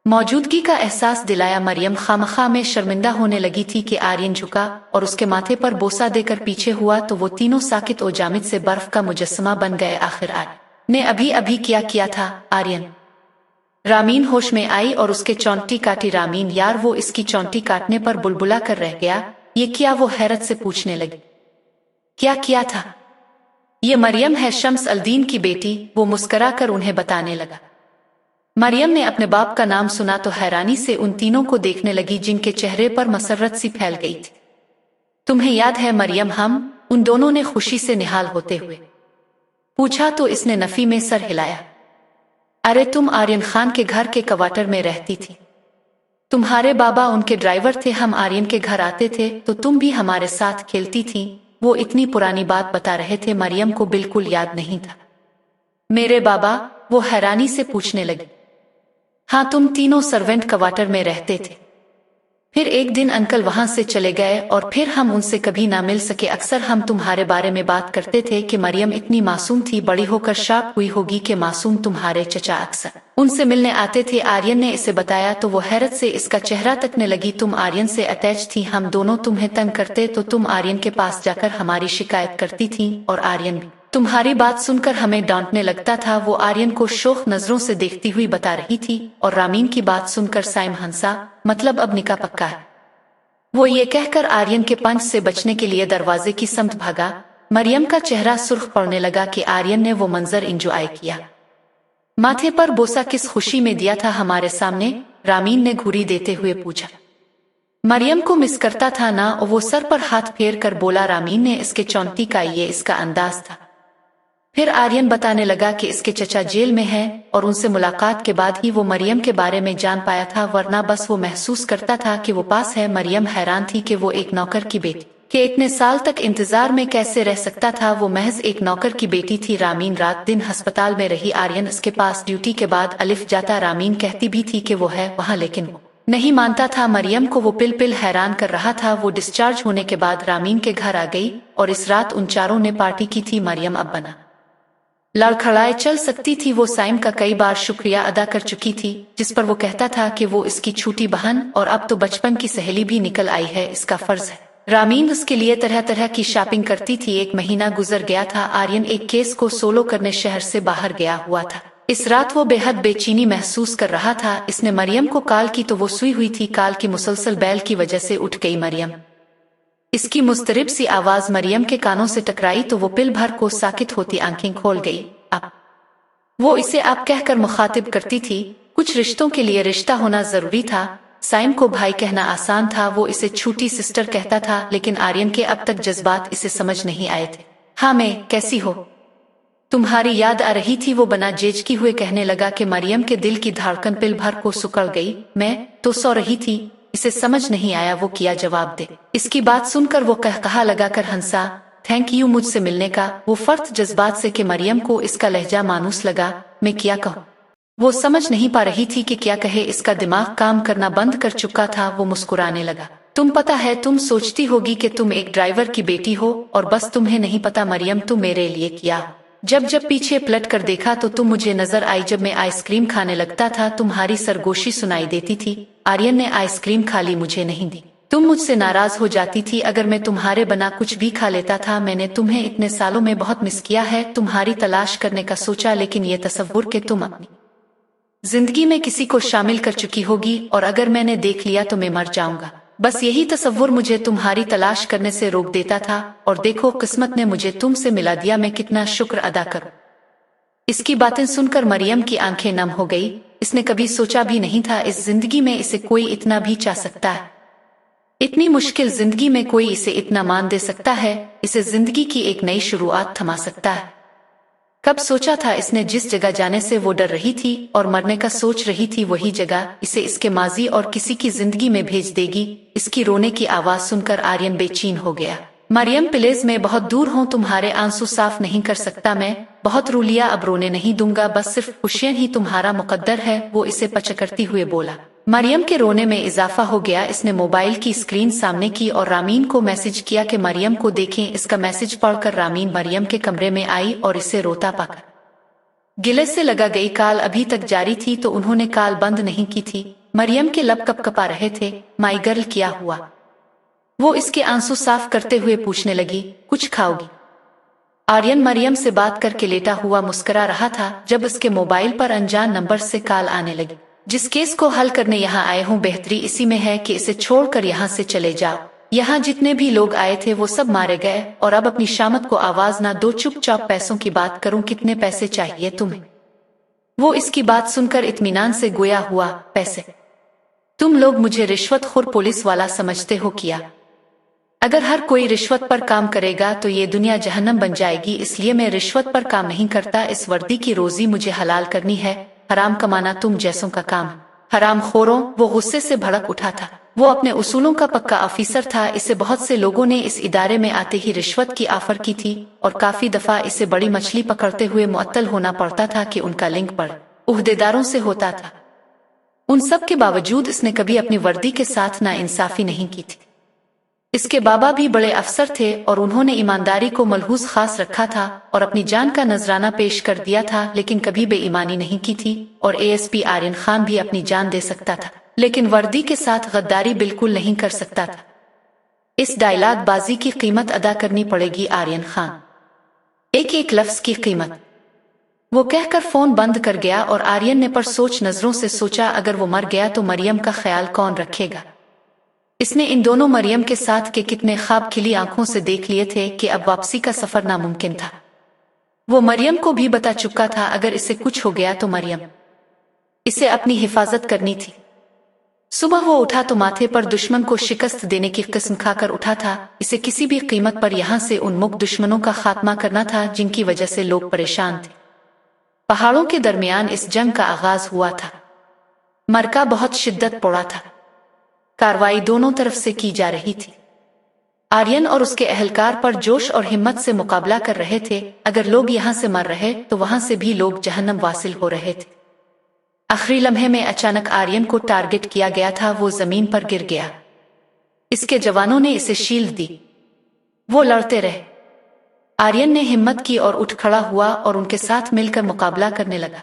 मौजूदगी का एहसास दिलाया। मरियम खामखा में शर्मिंदा होने लगी थी कि आर्यन झुका और उसके माथे पर बोसा देकर पीछे हुआ तो वो तीनों साकित और जामिद से बर्फ का मुजस्समा बन गए। आखिर आर्यन ने अभी अभी क्या किया था? आर्यन। रामीन होश में आई और उसके चौंटी काटी। रामीन यार, वो इसकी चौंटी काटने पर बुलबुला कर रह गया। ये क्या? वो हैरत से पूछने लगी। क्या किया था? ये मरियम है, शम्स अल-दीन की बेटी। वो मुस्करा कर उन्हें बताने लगा। मरियम ने अपने बाप का नाम सुना तो हैरानी से उन तीनों को देखने लगी जिनके चेहरे पर मसर्रत सी फैल गई थी। तुम्हें याद है मरियम, हम? उन दोनों ने खुशी से निहाल होते हुए पूछा तो इसने नफी में सर हिलाया। अरे तुम आर्यन खान के घर के क्वार्टर में रहती थी। तुम्हारे बाबा उनके ड्राइवर थे। हम आर्यन के घर आते थे तो तुम भी हमारे साथ खेलती थी। वो इतनी पुरानी बात बता रहे थे, मरियम को बिल्कुल याद नहीं था। मेरे बाबा? वो हैरानी से पूछने लगी। हाँ, तुम तीनों सर्वेंट क्वार्टर में रहते थे। फिर एक दिन अंकल वहां से चले गए और फिर हम उनसे कभी ना मिल सके। अक्सर हम तुम्हारे बारे में बात करते थे कि मरियम इतनी मासूम थी, बड़ी होकर शार्प हुई होगी कि मासूम। तुम्हारे चचा अक्सर उनसे मिलने आते थे। आर्यन ने इसे बताया तो वो हैरत से इसका चेहरा तकने लगी। तुम आर्यन से अटैच थी। हम दोनों तुम्हें तंग करते तो तुम आर्यन के पास जाकर हमारी शिकायत करती थी और आर्यन भी तुम्हारी बात सुनकर हमें डांटने लगता था। वो आर्यन को शोख नजरों से देखती हुई बता रही थी और रामीन की बात सुनकर साइम हंसा। मतलब अब निकाह पक्का है? वो ये कहकर आर्यन के पंच से बचने के लिए दरवाजे की समत भागा। मरियम का चेहरा सुर्ख पड़ने लगा कि आर्यन ने वो मंजर एंजॉय किया। माथे पर बोसा किस खुशी में दिया था हमारे सामने? रामीन ने घूरी देते हुए पूछा। मरियम को मिस करता था ना? और वो सर पर हाथ फेर कर बोला। रामीन ने इसके चौंटी का ये इसका अंदाज था। फिर आर्यन बताने लगा कि इसके चचा जेल में हैं और उनसे मुलाकात के बाद ही वो मरियम के बारे में जान पाया था, वरना बस वो महसूस करता था कि वो पास है। मरियम हैरान थी कि वो एक नौकर की बेटी के इतने साल तक इंतजार में कैसे रह सकता था। वो महज एक नौकर की बेटी थी। रामीन रात दिन अस्पताल में रही। आर्यन इसके पास ड्यूटी के बाद अलिफ जाता। रामीन कहती भी थी कि वो है वहाँ, लेकिन वो नहीं मानता था। मरियम को वो पिल हैरान कर रहा था। वो डिस्चार्ज होने के बाद रामीन के घर आ गई और इस रात उन चारों ने पार्टी की थी। मरियम अब बना लड़खड़ाए चल सकती थी। वो साइम का कई बार शुक्रिया अदा कर चुकी थी, जिस पर वो कहता था कि वो इसकी छोटी बहन और अब तो बचपन की सहेली भी निकल आई है, इसका फर्ज है। रामीन उसके लिए तरह तरह की शॉपिंग करती थी। एक महीना गुजर गया था। आर्यन एक केस को सोलो करने शहर से बाहर गया हुआ था। इस रात वो बेहद बेचैनी महसूस कर रहा था। इसने मरियम को कॉल की तो वो सोई हुई थी। कॉल की मुसलसल बैल की वजह से उठ गई मरियम। इसकी मुस्तरिब सी आवाज मरियम के कानों से टकराई तो वो पिल भर को साकित होती आंखें खोल गई। अब वो इसे आप कहकर मुखातिब करती थी। कुछ रिश्तों के लिए रिश्ता होना जरूरी था। साइम को भाई कहना आसान था, वो इसे छोटी सिस्टर कहता था, लेकिन आर्यन के अब तक जज्बात इसे समझ नहीं आए थे। हाँ मैं कैसी हो? तुम्हारी याद आ रही थी, वो बना जेजकी हुए कहने लगा कि मरियम के दिल की धड़कन पिल भर को सुकड़ गई। मैं तो सो रही थी। इसे समझ नहीं आया वो क्या जवाब दे। इसकी बात सुनकर वो कहा लगाकर हंसा। थैंक यू मुझसे मिलने का। वो फर्क जज्बात से कि मरियम को इसका लहजा मानूस लगा। मैं क्या कहूँ? वो समझ नहीं पा रही थी कि क्या कहे। इसका दिमाग काम करना बंद कर चुका था। वो मुस्कुराने लगा। तुम पता है, तुम सोचती होगी कि तुम एक ड्राइवर की बेटी हो और बस तुम्हें नहीं पता मरियम तुम मेरे लिए क्या हो। जब पीछे पलट कर देखा तो तुम मुझे नजर आई। जब मैं आइसक्रीम खाने लगता था तुम्हारी सरगोशी सुनाई देती थी। आर्यन ने आइसक्रीम खा ली, मुझे नहीं दी। तुम मुझसे नाराज हो जाती थी अगर मैं तुम्हारे बना कुछ भी खा लेता था। मैंने तुम्हें इतने सालों में बहुत मिस किया है। तुम्हारी तलाश करने का सोचा, लेकिन ये तसव्वुर कि तुम अपनी जिंदगी में किसी को शामिल कर चुकी होगी और अगर मैंने देख लिया तो मैं मर जाऊंगा। बस यही तसव्वुर मुझे तुम्हारी तलाश करने से रोक देता था। और देखो किस्मत ने मुझे तुमसे मिला दिया। मैं कितना शुक्र अदा करूं। इसकी बातें सुनकर मरियम की आंखें नम हो गई। इसने कभी सोचा भी नहीं था इस जिंदगी में इसे कोई इतना भी चाह सकता है। इतनी मुश्किल जिंदगी में कोई इसे इतना मान दे सकता है। इसे जिंदगी की एक नई शुरुआत थमा सकता है। कब सोचा था इसने जिस जगह जाने से वो डर रही थी और मरने का सोच रही थी, वही जगह इसे इसके माजी और किसी की जिंदगी में भेज देगी। इसकी रोने की आवाज सुनकर आर्यन बेचैन हो गया। मरियम प्लीज मैं बहुत दूर हूँ, तुम्हारे आंसू साफ नहीं कर सकता, मैं बहुत रो लिया, अब रोने नहीं दूंगा, बस सिर्फ खुशियां ही तुम्हारा मुकद्दर है, वो इसे पचकरती हुए बोला। मरियम के रोने में इजाफा हो गया। इसने मोबाइल की स्क्रीन सामने की और रामीन को मैसेज किया कि मरियम को देखें। इसका मैसेज पढ़कर रामीन मरियम के कमरे में आई और इसे रोता पाकर गिले से लगा गई। कॉल अभी तक जारी थी तो उन्होंने कॉल बंद नहीं की थी। मरियम के लब कपकपा रहे थे। माई गर्ल क्या हुआ? वो इसके आंसू साफ करते हुए पूछने लगी, कुछ खाओगी? आर्यन मरियम से बात करके लेटा हुआ मुस्कुरा रहा था जब उसके मोबाइल पर अनजान नंबर से कॉल आने लगी। जिस केस को हल करने यहाँ आए हूँ, बेहतरी इसी में है कि इसे छोड़कर यहाँ से चले जाओ। यहाँ जितने भी लोग आए थे वो सब मारे गए और अब अपनी शामत को आवाज ना दो, चुपचाप पैसों की बात करूं, कितने पैसे चाहिए तुम्हें? वो इसकी बात सुनकर इत्मीनान से गोया हुआ, पैसे? तुम लोग मुझे रिश्वतखोर पुलिस वाला समझते हो क्या? अगर हर कोई रिश्वत पर काम करेगा तो ये दुनिया जहन्नम बन जाएगी, इसलिए मैं रिश्वत पर काम नहीं करता। इस वर्दी की रोजी मुझे हलाल करनी है, हराम कमाना तुम जैसों का काम है। हराम खोरों! वो गुस्से से भड़क उठा था। वो अपने उसूलों का पक्का ऑफिसर था। इसे बहुत से लोगों ने इस इदारे में आते ही रिश्वत की ऑफर की थी और काफी दफा इसे बड़ी मछली पकड़ते हुए मुअत्तल होना पड़ता था कि उनका लिंक पर उहदेदारों से होता था। उन सब के बावजूद इसने कभी अपनी वर्दी के साथ नाइंसाफी नहीं की थी। इसके बाबा भी बड़े अफसर थे और उन्होंने ईमानदारी को मलहूज खास रखा था और अपनी जान का नजराना पेश कर दिया था, लेकिन कभी बेईमानी नहीं की थी। और एएसपी आर्यन खान भी अपनी जान दे सकता था, लेकिन वर्दी के साथ गद्दारी बिल्कुल नहीं कर सकता था। इस डायलॉग बाजी की कीमत अदा करनी पड़ेगी आर्यन खान, एक एक लफ्ज की कीमत। वो कहकर फोन बंद कर गया और आर्यन ने पर सोच नजरों से सोचा, अगर वो मर गया तो मरियम का ख्याल कौन रखेगा? इसने इन दोनों मरियम के साथ के कितने ख्वाब खिली आंखों से देख लिए थे कि अब वापसी का सफर नामुमकिन था। वो मरियम को भी बता चुका था, अगर इसे कुछ हो गया तो मरियम इसे अपनी हिफाजत करनी थी। सुबह वो उठा तो माथे पर दुश्मन को शिकस्त देने की किस्म खाकर उठा था। इसे किसी भी कीमत पर यहाँ से उन मुक्त दुश्मनों का खात्मा करना था जिनकी वजह से लोग परेशान थे। पहाड़ों के दरमियान इस जंग का आगाज हुआ था। मरका बहुत शिद्दत पड़ा था। कार्रवाई दोनों तरफ से की जा रही थी। आर्यन और उसके अहलकार पर जोश और हिम्मत से मुकाबला कर रहे थे। अगर लोग यहाँ से मर रहे तो वहां से भी लोग जहन्नम वासिल हो रहे थे। आखिरी लम्हे में अचानक आर्यन को टारगेट किया गया था। वो जमीन पर गिर गया। इसके जवानों ने इसे शील्ड दी। वो लड़ते रहे। आर्यन ने हिम्मत की और उठ खड़ा हुआ और उनके साथ मिलकर मुकाबला करने लगा।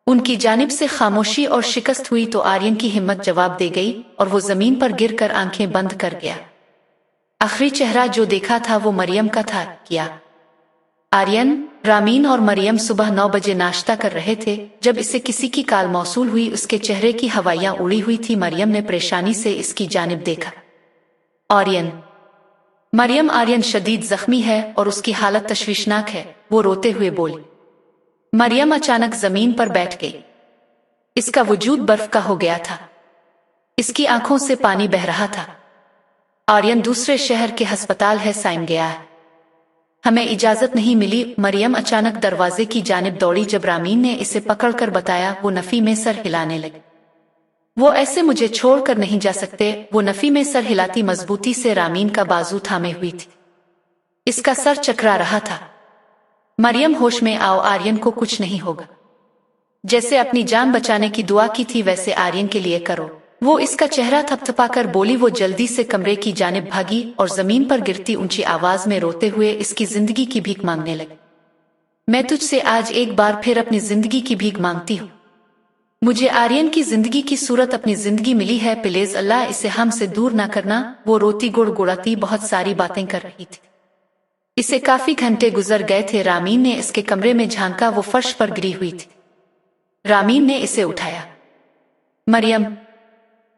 उनकी जानिब से खामोशी और शिकस्त हुई तो आर्यन की हिम्मत जवाब दे गई और वो जमीन पर गिरकर आंखें बंद कर गया। आखिरी चेहरा जो देखा था वो मरियम का था। क्या आर्यन, रामीन और मरियम सुबह 9 बजे नाश्ता कर रहे थे जब इसे किसी की कॉल मौसूल हुई। उसके चेहरे की हवाइयां उड़ी हुई थी। मरियम ने परेशानी से इसकी जानिब देखा। आर्यन, मरियम, आर्यन शदीद जख्मी है और उसकी हालत तशवीशनाक है, वो रोते हुए बोली। मरियम अचानक जमीन पर बैठ गई। इसका वजूद बर्फ का हो गया था। इसकी आंखों से पानी बह रहा था। आर्यन दूसरे शहर के अस्पताल है साइम गया है, हमें इजाजत नहीं मिली। मरियम अचानक दरवाजे की जानिब दौड़ी जब रामीन ने इसे पकड़कर बताया। वो नफी में सर हिलाने लगी। वो ऐसे मुझे छोड़कर नहीं जा सकते। वो नफी में सर हिलाती मजबूती से रामीन का बाजू थामे हुई थी। इसका सर चकरा रहा था। मरियम, होश में आओ, आर्यन को कुछ नहीं होगा। जैसे अपनी जान बचाने की दुआ की थी वैसे आर्यन के लिए करो। वो इसका चेहरा थपथपाकर बोली। वो जल्दी से कमरे की जानिब भागी और जमीन पर गिरती ऊंची आवाज में रोते हुए इसकी जिंदगी की भीख मांगने लगी। मैं तुझसे आज एक बार फिर अपनी जिंदगी की भीख मांगती हूँ। मुझे आर्यन की जिंदगी की सूरत अपनी जिंदगी मिली है, प्लीज अल्लाह इसे हमसे दूर ना करना। वो रोती गुड़गुड़ाती बहुत सारी बातें कर रही थी। इसे काफी घंटे गुजर गए थे। रामीन ने इसके कमरे में झांका। वो फर्श पर गिरी हुई थी। रामीन ने इसे उठाया। मरियम,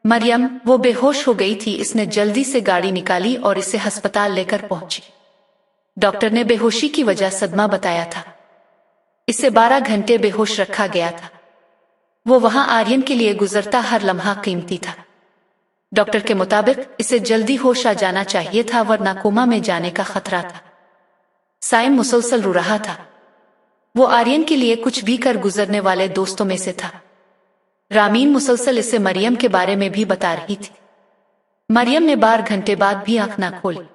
मरियम, वो बेहोश हो गई थी। इसने जल्दी से गाड़ी निकाली और इसे अस्पताल लेकर पहुंची। डॉक्टर ने बेहोशी की वजह सदमा बताया था। इसे 12 घंटे बेहोश रखा गया था। वो वहां आर्यन के लिए गुजरता हर लम्हा कीमती था। डॉक्टर के मुताबिक इसे जल्दी होश आ जाना चाहिए था, वरना कोमा में जाने का खतरा था। साइम मुसलसल रो रहा था। वो आर्यन के लिए कुछ भी कर गुजरने वाले दोस्तों में से था। रामीन मुसलसल इसे मरियम के बारे में भी बता रही थी। मरियम ने 12 घंटे बाद भी आंख ना खोली।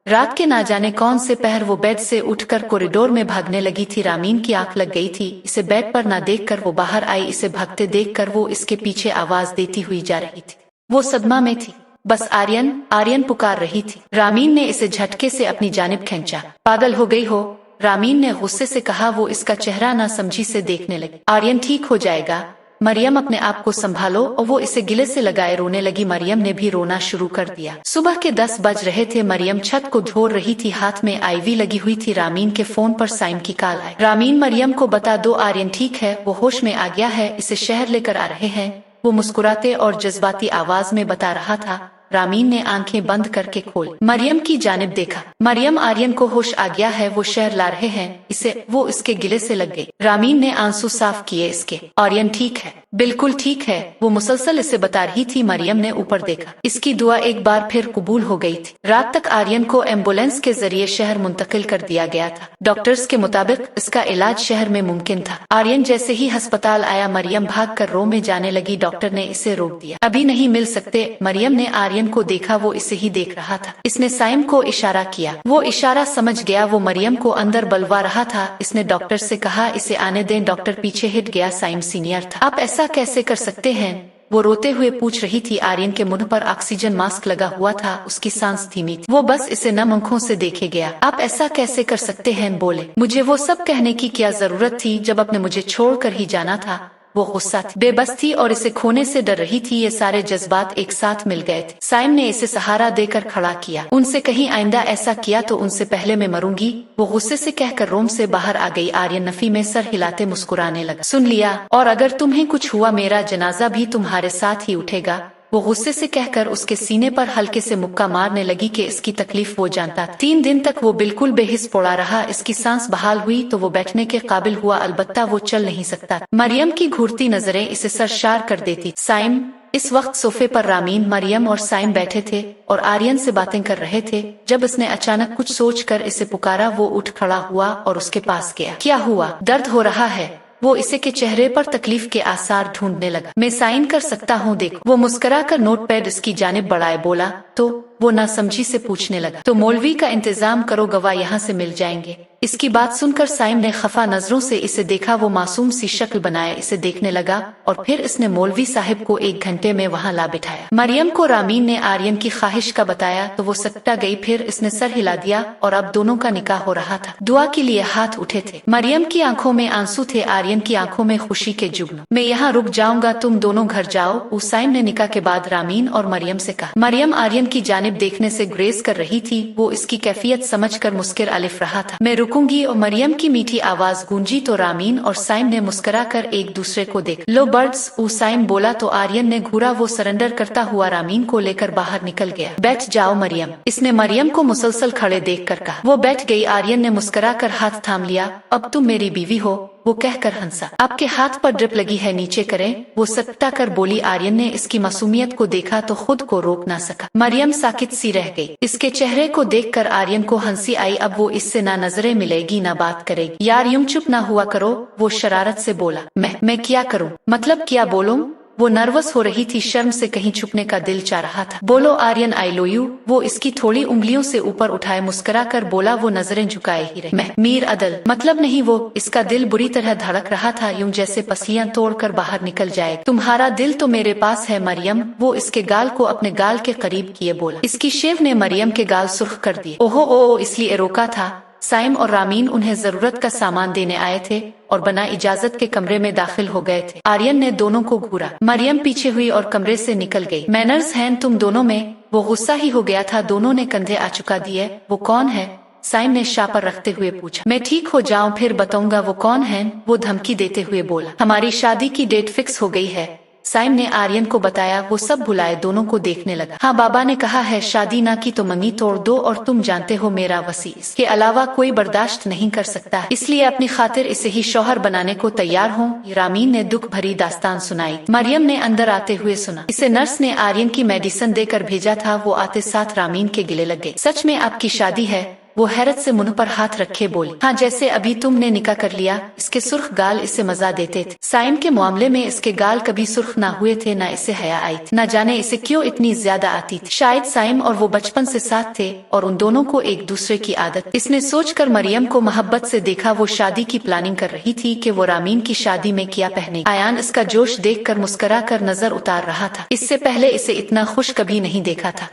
रात के ना जाने कौन से पहर वो बेड से उठकर कॉरिडोर में भागने लगी थी। रामीन की आंख लग गई थी। इसे बेड पर ना देखकर वो बाहर आई। इसे भागते देखकर वो इसके पीछे आवाज देती हुई जा रही थी। वो सदमा में थी। बस आर्यन आर्यन पुकार रही थी। रामीन ने इसे झटके से अपनी जानिब खींचा। पागल हो गई हो? रामीन ने गुस्से से कहा। वो इसका चेहरा ना समझी से देखने लगी। आर्यन ठीक हो जाएगा, मरियम अपने आप को संभालो। और वो इसे गिले से लगाए रोने लगी। मरियम ने भी रोना शुरू कर दिया। सुबह के 10 बज रहे थे। मरियम छत को धो रही थी। हाथ में आईवी लगी हुई थी। रामीन के फोन पर साइम की कॉल आई। रामीन, मरियम को बता दो आर्यन ठीक है, वो होश में आ गया है, इसे शहर लेकर आ रहे हैं। वो मुस्कुराते और जज्बाती आवाज में बता रहा था। रामीन ने आंखें बंद करके खोल मरियम की जानिब देखा। मरियम, आर्यन को होश आ गया है, वो शहर ला रहे हैं इसे। वो इसके गिले से लग गई। रामीन ने आंसू साफ किए इसके। आर्यन ठीक है, बिल्कुल ठीक है, वो मुसलसल इसे बता रही थी। मरियम ने ऊपर देखा। इसकी दुआ एक बार फिर कबूल हो गई थी। रात तक आर्यन को एम्बुलेंस के जरिए शहर मुंतकिल कर दिया गया था। डॉक्टर्स के मुताबिक इसका इलाज शहर में मुमकिन था। आर्यन जैसे ही अस्पताल आया, मरियम भाग कर रो में जाने लगी। डॉक्टर ने इसे रोक दिया। अभी नहीं मिल सकते। मरियम ने आर्यन को देखा। वो इसे ही देख रहा था। इसने साइम को इशारा किया। वो इशारा समझ गया। वो मरियम को अंदर बुलवा रहा था। इसने डॉक्टर से कहा इसे आने दें। डॉक्टर पीछे हट गया। साइम सीनियर था। आप ऐसा कैसे कर सकते हैं? वो रोते हुए पूछ रही थी। आर्यन के मुंह पर ऑक्सीजन मास्क लगा हुआ था। उसकी सांस धीमी थी। वो बस इसे नम आंखों से देखे गया। आप ऐसा कैसे कर सकते हैं? बोले, मुझे वो सब कहने की क्या जरूरत थी जब आपने मुझे छोड़कर ही जाना था। वो गुस्सा थी, बेबस थी और इसे खोने से डर रही थी। ये सारे जज्बात एक साथ मिल गए थे। साइम ने इसे सहारा देकर खड़ा किया। उनसे कहीं आइंदा ऐसा किया तो उनसे पहले मैं मरूंगी। वो गुस्से से कहकर रूम से बाहर आ गई। आर्यन नफी में सर हिलाते मुस्कुराने लगा। सुन लिया, और अगर तुम्हें कुछ हुआ मेरा जनाजा भी तुम्हारे साथ ही उठेगा। वो गुस्से से कहकर उसके सीने पर हल्के से मुक्का मारने लगी कि इसकी तकलीफ वो जानता था। 3 दिन तक वो बिल्कुल बेहिस पड़ा रहा। इसकी सांस बहाल हुई तो वो बैठने के काबिल हुआ, अलबत्ता वो चल नहीं सकता। मरियम की घूरती नजरें इसे सरशार कर देती। साइम इस वक्त सोफे पर रामीन, मरियम और साइम बैठे थे और आर्यन से बातें कर रहे थे। जब इसने अचानक कुछ सोचकर इसे पुकारा, वो उठ खड़ा हुआ और उसके पास गया। क्या हुआ? दर्द हो रहा है? वो इसे के चेहरे पर तकलीफ के आसार ढूंढने लगा। मैं साइन कर सकता हूँ, देखो। वो मुस्कुराकर नोटपैड इसकी जानिब बढ़ाए बोला। तो वो नासमझी से पूछने लगा, तो मौलवी का इंतजाम करो, गवाह यहाँ से मिल जाएंगे। इसकी बात सुनकर साइम ने खफा नजरों से इसे देखा। वो मासूम सी शक्ल बनाए इसे देखने लगा और फिर इसने मौलवी साहिब को 1 घंटे में वहाँ ला बिठाया। मरियम को रामीन ने आर्यन की ख्वाहिश का बताया तो वो सकता गई। फिर इसने सर हिला दिया और अब दोनों का निकाह हो रहा था। दुआ के लिए हाथ उठे थे। मरियम की आंखों में आंसू थे, आर्यन की आंखों में खुशी के जुगनू। मैं यहाँ रुक जाऊंगा, तुम दोनों घर जाओ, साइम ने निकाह के बाद रामीन और मरियम से कहा। मरियम आर्यन की जानिब देखने से गुरेज कर रही थी। वो इसकी कैफियत समझकर मुस्किर अलिफ रहा था। मैं रुकूंगी। और मरियम की मीठी आवाज गूंजी तो रामीन और साइम ने मुस्कुराकर एक दूसरे को देख। लो बर्ड्स, साइम बोला तो आर्यन ने घूरा। वो सरेंडर करता हुआ रामीन को लेकर बाहर निकल गया। बैठ जाओ मरियम, इसने मरियम को मुसलसल खड़े देख कर कहा। वो बैठ गई। आर्यन ने मुस्कुराकर हाथ थाम लिया। अब तुम मेरी बीवी हो, वो कहकर हंसा। आपके हाथ पर ड्रिप लगी है, नीचे करें, वो सकता कर बोली। आर्यन ने इसकी मासूमियत को देखा तो खुद को रोक ना सका। मरियम साकित सी रह गई। इसके चेहरे को देखकर आर्यन को हंसी आई। अब वो इससे ना नजरें मिलेगी ना बात करेगी। यार यूं चुप ना हुआ करो, वो शरारत से बोला। मैं क्या करूं? मतलब क्या बोलूं? वो नर्वस हो रही थी। शर्म से कहीं छुपने का दिल चाह रहा था। बोलो आर्यन, आई लो यू। वो इसकी थोड़ी उंगलियों से ऊपर उठाए मुस्कुरा कर बोला। वो नजरें झुकाए ही रही। मैं मीर अदल, मतलब नहीं। वो इसका दिल बुरी तरह धड़क रहा था, यूं जैसे पसलियां तोड़कर बाहर निकल जाए। तुम्हारा दिल तो मेरे पास है मरियम। वो इसके गाल को अपने गाल के करीब किए बोला। इसकी शेव ने मरियम के गाल सुर्ख कर दिए। ओहो ओ, इसलिए रोका था। साइम और रामीन उन्हें जरूरत का सामान देने आए थे और बना इजाजत के कमरे में दाखिल हो गए थे। आर्यन ने दोनों को घूरा। मरियम पीछे हुई और कमरे से निकल गई। मैनर्स हैं तुम दोनों में? वो गुस्सा ही हो गया था। दोनों ने कंधे आ चुका दिए। वो कौन है? साइम ने शापर रखते हुए पूछा। मैं ठीक हो जाऊं फिर बताऊंगा वो कौन है, वो धमकी देते हुए बोला। हमारी शादी की डेट फिक्स हो गई है, साइम ने आर्यन को बताया। वो सब भुलाए दोनों को देखने लगा। हाँ, बाबा ने कहा है शादी ना की तो मंगी तोड़ दो, और तुम जानते हो मेरा वसी इसके अलावा कोई बर्दाश्त नहीं कर सकता, इसलिए अपनी खातिर इसे ही शौहर बनाने को तैयार हूँ। रामीन ने दुख भरी दास्तान सुनाई। मरियम ने अंदर आते हुए सुना। इसे नर्स ने आर्यन की मेडिसिन देकर भेजा था। वो आते साथ रामीन के गिले लग गए। सच में आपकी शादी है? वो हैरत से मुंह पर हाथ रखे बोली, हाँ जैसे अभी तुमने निकाह कर लिया। इसके सुर्ख गाल इसे मजा देते थे। साइम के मामले में इसके गाल कभी सुर्ख ना हुए थे, ना इसे हया आई थी। ना जाने इसे क्यों इतनी ज्यादा आती थी। शायद साइम और वो बचपन से साथ थे और उन दोनों को एक दूसरे की आदत। इसने सोचकर मरियम को मोहब्बत से देखा। वो शादी की प्लानिंग कर रही थी कि वो रामीन की शादी में क्या पहने। आयान इसका जोश देखकर मुस्कुरा कर नजर उतार रहा था। इससे पहले इसे इतना खुश कभी नहीं देखा था।